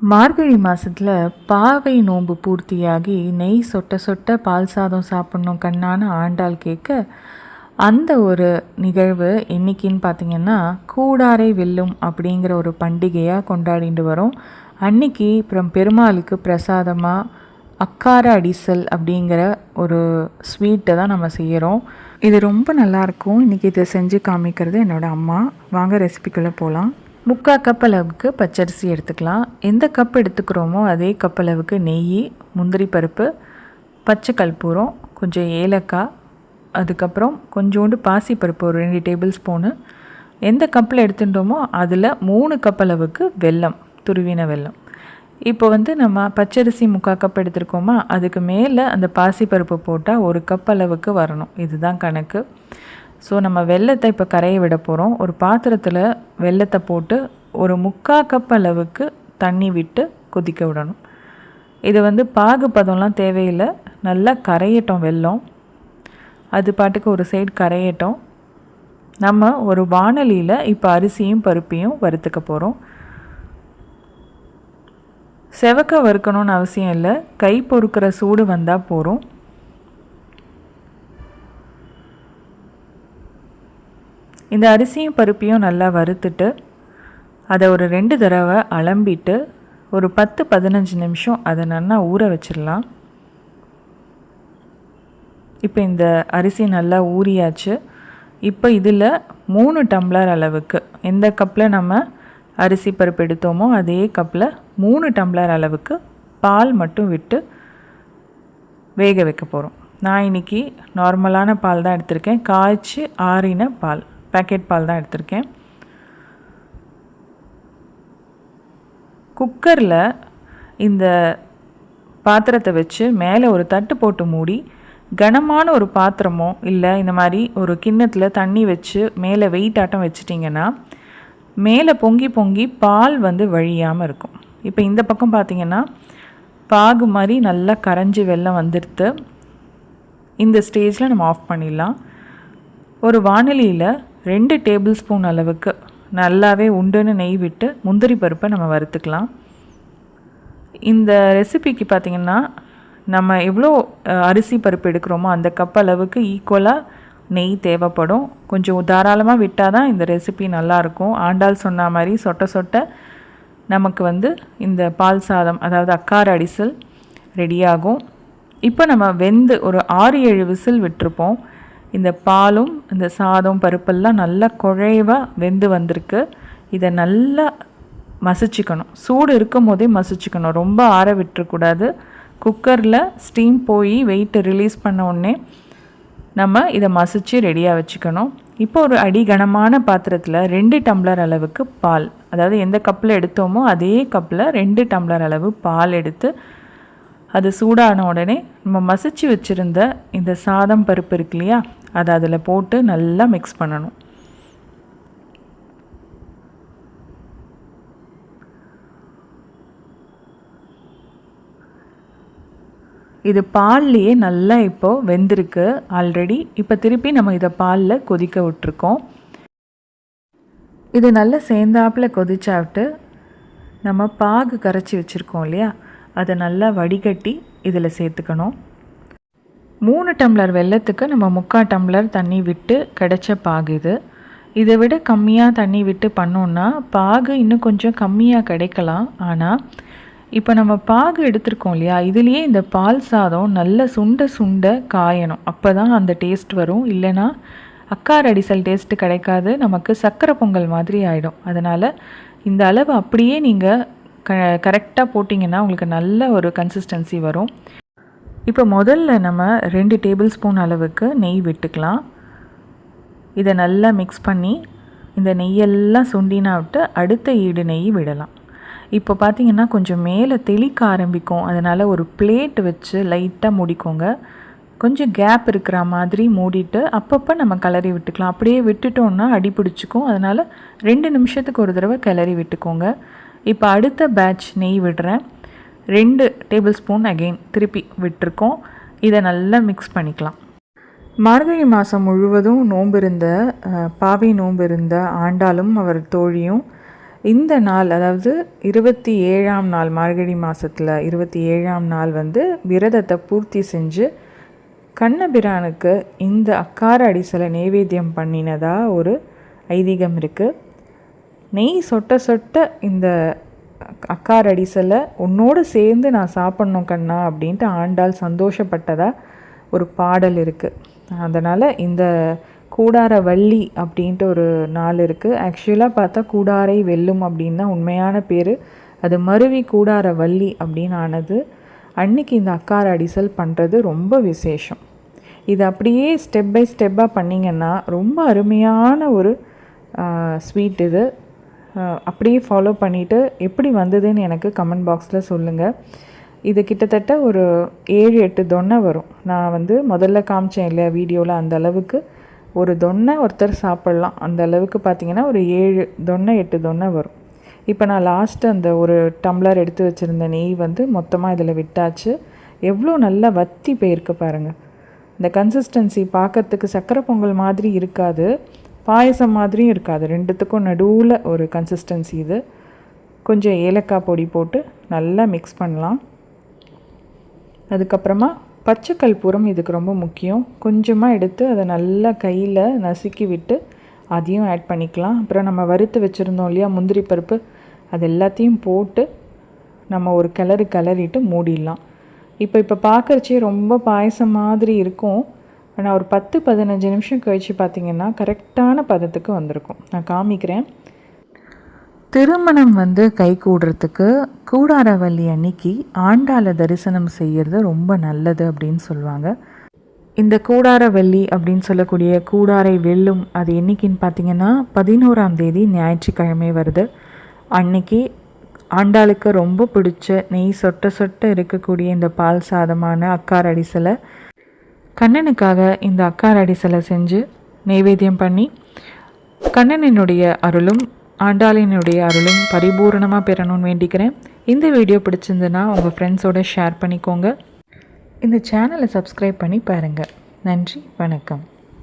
மார்கழி மாதத்தில் பாவை நோன்பு பூர்த்தியாகி நெய் சொட்ட சொட்ட பால் சாதம் சாப்பிட்ணும் கண்ணான ஆண்டாள் கேட்க, அந்த ஒரு நிகழ்வு என்றைக்கின்னு பார்த்திங்கன்னா கூடாரை வெல்லும் அப்படிங்கிற ஒரு பண்டிகையாக கொண்டாடிட்டு வரோம். அன்னைக்கு பெருமாளுக்கு பிரசாதமாக அக்கார அடிசல் அப்படிங்கிற ஒரு ஸ்வீட்டை தான் நம்ம செய்கிறோம். இது ரொம்ப நல்லாயிருக்கும். இன்றைக்கி இதை செஞ்சு காமிக்கிறது என்னோடய அம்மா. வாங்க ரெசிபிக்குள்ளே போகலாம். 3/4 கப் அளவுக்கு பச்சரிசி எடுத்துக்கலாம். எந்த கப் எடுத்துக்கிறோமோ அதே கப் அளவுக்கு நெய், முந்திரி பருப்பு, பச்சை கற்பூரம், கொஞ்சம் ஏலக்காய், அதுக்கப்புறம் கொஞ்சோண்டு பாசிப்பருப்பு ஒரு 2 டேபிள் ஸ்பூனு. எந்த கப்பில் எடுத்துட்டோமோ அதில் 3 கப் அளவுக்கு வெல்லம், துருவின வெல்லம். இப்போ நம்ம பச்சரிசி 3/4 கப் எடுத்துருக்கோமா, அதுக்கு மேலே அந்த பாசிப்பருப்பு போட்டால் 1 கப் அளவுக்கு வரணும். இதுதான் கணக்கு. ஸோ நம்ம வெல்லத்தை இப்போ கரைய விட போகிறோம். ஒரு பாத்திரத்தில் வெல்லத்தை போட்டு ஒரு 3/4 கப் அளவுக்கு தண்ணி விட்டு கொதிக்க விடணும். இது பாகு பதம்லாம் தேவையில்லை, நல்லா கரையட்டும் வெல்லம். அது பாட்டுக்கு ஒரு சைடு கரையட்டும். நம்ம ஒரு வாணலியில் இப்போ அரிசியும் பருப்பையும் வறுத்துக்க போகிறோம். செவக்க வறுக்கணும்னு அவசியம் இல்லை, கை பொறுக்கிற சூடு வந்தால் போகிறோம். இந்த அரிசியும் பருப்பையும் நல்லா வறுத்துட்டு அதை ஒரு 2 தடவை அலம்பிட்டு ஒரு 10-15 நிமிஷம் அதை நல்லா ஊற வச்சிடலாம். இப்போ இந்த அரிசி நல்லா ஊறியாச்சு. இப்போ இதில் 3 டம்ளர் அளவுக்கு, எந்த கப்பில் நம்ம அரிசி பருப்பு எடுத்தோமோ அதே கப்பில் 3 டம்ளர் அளவுக்கு பால் மட்டும் விட்டு வேக வைக்க போகிறோம். நான் இன்றைக்கி நார்மலான பால் தான் எடுத்திருக்கேன். காய்ச்சி ஆறின பால், பேக்கெட் பால் தான் எடுத்திருக்கேன். குக்கரில் இந்த பாத்திரத்தை வச்சு மேலே ஒரு தட்டு போட்டு மூடி, கனமான ஒரு பாத்திரமோ இல்லை இந்த மாதிரி ஒரு கிண்ணத்தில் தண்ணி வச்சு மேலே வெயிட் ஆட்டம் வச்சிட்டிங்கன்னா மேலே பொங்கி பொங்கி பால் வழியாமல் இருக்கும். இப்போ இந்த பக்கம் பார்த்திங்கன்னா பாகு மாதிரி நல்லா கரைஞ்சி வெல்லம் வந்துடுத்து. இந்த ஸ்டேஜில் நம்ம ஆஃப் பண்ணிடலாம். ஒரு வாணலியில் 2 டேபிள் ஸ்பூன் அளவுக்கு நல்லாவே உண்டுன்னு நெய் விட்டு முந்திரி பருப்பை நம்ம வறுத்துக்கலாம். இந்த ரெசிபிக்கு பார்த்திங்கன்னா நம்ம எவ்வளோ அரிசி பருப்பு எடுக்கிறோமோ அந்த கப் அளவுக்கு ஈக்குவலாக நெய் தேவைப்படும். கொஞ்சம் தாராளமாக விட்டால் தான் இந்த ரெசிபி நல்லாயிருக்கும். ஆண்டாள் சொன்ன மாதிரி சொட்ட சொட்ட நமக்கு இந்த பால் சாதம், அதாவது அக்கார அடிசல் ரெடியாகும். இப்போ நம்ம வெந்து ஒரு 6-7 விசில் விட்டுருப்போம். இந்த பாலும் இந்த சாதம் பருப்பெல்லாம் நல்லா குழைவாக வெந்து வந்திருக்கு. இதை நல்லா மசிச்சுக்கணும். சூடு இருக்கும் போதே மசிச்சுக்கணும், ரொம்ப ஆற விட்டுறக்கூடாது. குக்கரில் ஸ்டீம் போய் வெயிட்டை ரிலீஸ் பண்ண உடனே நம்ம இதை மசிச்சு ரெடியாக வச்சுக்கணும். இப்போ ஒரு அடிகனமான பாத்திரத்தில் 2 டம்ளர் அளவுக்கு பால், அதாவது எந்த கப்பில் எடுத்தோமோ அதே கப்பில் 2 டம்ளர் அளவு பால் எடுத்து அது சூடான உடனே நம்ம மசிச்சு வச்சுருந்த இந்த சாதம் பருப்பு இருக்கு இல்லையா, அதை அதில் போட்டு நல்லா மிக்ஸ் பண்ணணும். இது பால்லையே நல்லா இப்போது வெந்திருக்கு ஆல்ரெடி. இப்போ திருப்பி நம்ம இதை பாலில் கொதிக்க விட்டுருக்கோம். இது நல்லா சேர்ந்தாப்பில் கொதிச்சாவிட்டு நம்ம பாகு கரைச்சி வச்சுருக்கோம் இல்லையா, அதை நல்லா வடிகட்டி இதில் சேர்த்துக்கணும். 3 டம்ளர் வெல்லத்துக்கு நம்ம 3/4 டம்ளர் தண்ணி விட்டு கிடைச்ச பாகு இது. இதை விட கம்மியாக தண்ணி விட்டு பண்ணோன்னா பாகு இன்னும் கொஞ்சம் கம்மியாக கிடைக்கலாம். ஆனால் இப்போ நம்ம பாகு எடுத்துருக்கோம் இல்லையா, இதுலேயே இந்த பால் சாதம் நல்லா சுண்ட சுண்ட காயணும். அப்போ தான் அந்த டேஸ்ட் வரும். இல்லைனா அக்கார அடிசல் டேஸ்ட்டு கிடைக்காது, நமக்கு சக்கரை பொங்கல் மாதிரி ஆகிடும். அதனால் இந்த அளவு அப்படியே நீங்கள் கரெக்டாக போட்டிங்கன்னா உங்களுக்கு நல்ல ஒரு கன்சிஸ்டன்சி வரும். இப்போ முதல்ல நம்ம 2 டேபிள் ஸ்பூன் அளவுக்கு நெய் விட்டுக்கலாம். இதை நல்லா மிக்ஸ் பண்ணி இந்த நெய்யெல்லாம் சுண்டினா விட்டு அடுத்த ஈடு நெய் விடலாம். இப்போ பார்த்திங்கன்னா கொஞ்சம் மேலே தெளிக்க ஆரம்பிக்கும். அதனால் ஒரு பிளேட் வச்சு லைட்டாக மூடிக்கோங்க. கொஞ்சம் கேப் இருக்கிற மாதிரி மூடிட்டு அப்பப்போ நம்ம கிளறி விட்டுக்கலாம். அப்படியே விட்டுட்டோன்னா அடி பிடிச்சிக்கும். அதனால் 2 நிமிஷத்துக்கு ஒரு தடவை கிளறி விட்டுக்கோங்க. இப்போ அடுத்த பேட்ச் நெய் விடுறேன். 2 டேபிள் ஸ்பூன் அகெயின் திருப்பி விட்டுருக்கோம். இதை நல்லா மிக்ஸ் பண்ணிக்கலாம். மார்கழி மாதம் முழுவதும் நோன்பு இருந்த பாவை நோன்பு இருந்த ஆண்டாளும் அவர் தோழியும் இந்த நாள் அதாவது 27ஆம் நாள் மார்கழி மாதத்தில் 27ஆம் நாள் வந்து விரதத்தை பூர்த்தி செஞ்சு கண்ணபிரானுக்கு இந்த அக்கார அடிசலை நைவேத்தியம் பண்ணினதா ஒரு ஐதீகம் இருக்குது. நெய் சொட்ட சொட்ட இந்த அக்கார அடிசலை உன்னோடு சேர்ந்து நான் சாப்பிட்ணும் கண்ணா அப்படின்ட்டு ஆண்டாள் சந்தோஷப்பட்டதா ஒரு பாடல் இருக்குது. அதனால் இந்த கூடார வள்ளி அப்படின்ட்டு ஒரு நாள் இருக்குது. ஆக்சுவலாக பார்த்தா கூடாரை வெல்லும் அப்படின்னு தான் உண்மையான பேர். அது மருவி கூடார வள்ளி அப்படின்னு ஆனது. அன்றைக்கி இந்த அக்கார அடிசல் பண்ணுறது ரொம்ப விசேஷம். இது அப்படியே ஸ்டெப் பை ஸ்டெப்பாக பண்ணிங்கன்னா ரொம்ப அருமையான ஒரு ஸ்வீட் இது. அப்படியே ஃபாலோ பண்ணிவிட்டு எப்படி வந்ததுன்னு எனக்கு கமெண்ட் பாக்ஸில் சொல்லுங்கள். இது கிட்டத்தட்ட ஒரு 7-8 தொன்னை வரும். நான் வந்து முதல்ல காமிச்சேன் இல்லையா வீடியோவில், அந்த அளவுக்கு ஒரு தொன்னை ஒருத்தர் சாப்பிட்லாம். அந்த அளவுக்கு பார்த்திங்கன்னா ஒரு 7 தொன்னை 8 தொன்னை வரும். இப்போ நான் லாஸ்ட்டு அந்த ஒரு டம்ளர் எடுத்து வச்சுருந்த நெய் வந்து மொத்தமாக இதில் விட்டாச்சு. எவ்வளோ நல்லா வத்தி போயிருக்கு பாருங்கள். இந்த கன்சிஸ்டன்சி பார்க்குறதுக்கு சக்கரை பொங்கல் மாதிரி இருக்காது, பாயசம் மாதிரியும் இருக்காது. ரெண்டுத்துக்கும் நடுவில் ஒரு கன்சிஸ்டன்சி இது. கொஞ்சம் ஏலக்காய் பொடி போட்டு நல்லா மிக்ஸ் பண்ணலாம். அதுக்கப்புறமா பச்சை கற்பூரம் இதுக்கு ரொம்ப முக்கியம். கொஞ்சமாக எடுத்து அதை நல்லா கையில் நசுக்கி விட்டு அதையும் ஆட் பண்ணிக்கலாம். அப்புறம் நம்ம வறுத்து வச்சுருந்தோம் இல்லையா முந்திரி பருப்பு, அது எல்லாத்தையும் போட்டு நம்ம ஒரு கிளறிட்டு மூடிடலாம். இப்போ பார்க்குறச்சே ரொம்ப பாயசம் மாதிரி இருக்கும். ஆனால் ஒரு 10-15 நிமிஷம் கழித்து பார்த்திங்கன்னா கரெக்டான பதத்துக்கு வந்திருக்கும். நான் காமிக்கிறேன். திருமணம் வந்து கை கூடுறதுக்கு கூடாரவள்ளி அன்னைக்கு ஆண்டாளை தரிசனம் செய்கிறது ரொம்ப நல்லது அப்படின்னு சொல்லுவாங்க. இந்த கூடாரவள்ளி அப்படின்னு சொல்லக்கூடிய கூடாரை வெல்லும் அது என்றைக்கின்னு பார்த்திங்கன்னா 11ஆம் தேதி ஞாயிற்றுக்கிழமை வருது. அன்னைக்கு ஆண்டாளுக்கு ரொம்ப பிடிச்ச நெய் சொட்ட சொட்ட இருக்கக்கூடிய இந்த பால் சாதமான அக்கார அடிசலை கண்ணனுக்காக இந்த அக்கார அடிசலை செஞ்சு நைவேத்தியம் பண்ணி கண்ணனினுடைய அருளும் ஆண்டாளினுடைய அருளும் பரிபூரணமாக பெறணும்னு வேண்டிக்கிறேன். இந்த வீடியோ பிடிச்சிருந்துன்னா உங்கள் ஃப்ரெண்ட்ஸோடு ஷேர் பண்ணிக்கோங்க. இந்த சேனலை சப்ஸ்கிரைப் பண்ணி பாருங்கள். நன்றி, வணக்கம்.